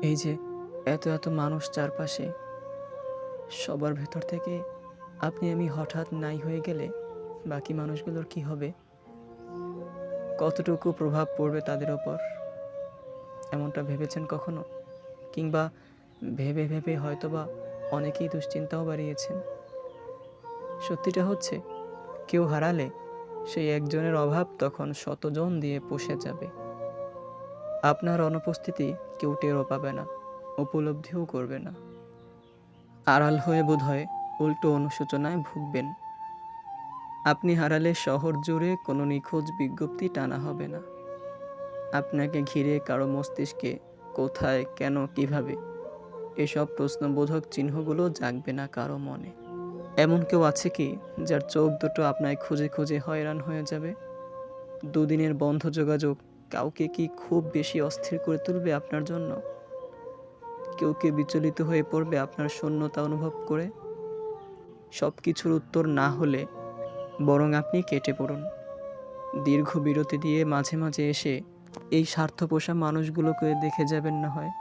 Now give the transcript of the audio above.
এই যে এত এত মানুষ চারপাশে, সবার ভেতর থেকে আপনি আমি হঠাৎ নাই হয়ে গেলে বাকি মানুষগুলোর কি হবে? কতটুকু প্রভাব পড়বে তাদের ওপর? এমনটা ভেবেছেন কখনো? কিংবা ভেবে ভেবে হয়তোবা অনেকেই দুশ্চিন্তাও বাড়িয়েছেন। সত্যিটা হচ্ছে, কেউ হারালে সেই একজনের অভাব তখন শতজন দিয়ে পুষে যাবে। আপনার অনুপস্থিতি কেউ টেরও পাবে না, উপলব্ধিও করবে না। আড়াল হয়ে বোধহয় উল্টো অনুশোচনায় ভুগবেন। আপনি হারালে শহর জুড়ে কোনো নিখোঁজ বিজ্ঞপ্তি টানা হবে না। আপনাকে ঘিরে কারো মস্তিষ্কে কোথায়, কেন, কিভাবে এসব প্রশ্নবোধক চিহ্নগুলো জাগবে না কারো মনে। এমন কেউ আছে কি যার চোখ দুটো আপনায় খুঁজে খুঁজে হয়রান হয়ে যাবে? দুদিনের বন্ধ যোগাযোগ কাউকে কি খুব বেশি অস্থির করে তুলবে আপনার জন্য? কেউ কি বিচলিত হয়ে পড়বে আপনার শূন্যতা অনুভব করে? সব কিছুর উত্তর না হলে বরং আপনি কেটে পড়ুন। দীর্ঘ বিরতি দিয়ে মাঝে মাঝে এসে এই স্বার্থপোষা মানুষগুলোকে দেখে যাবেন না হয়।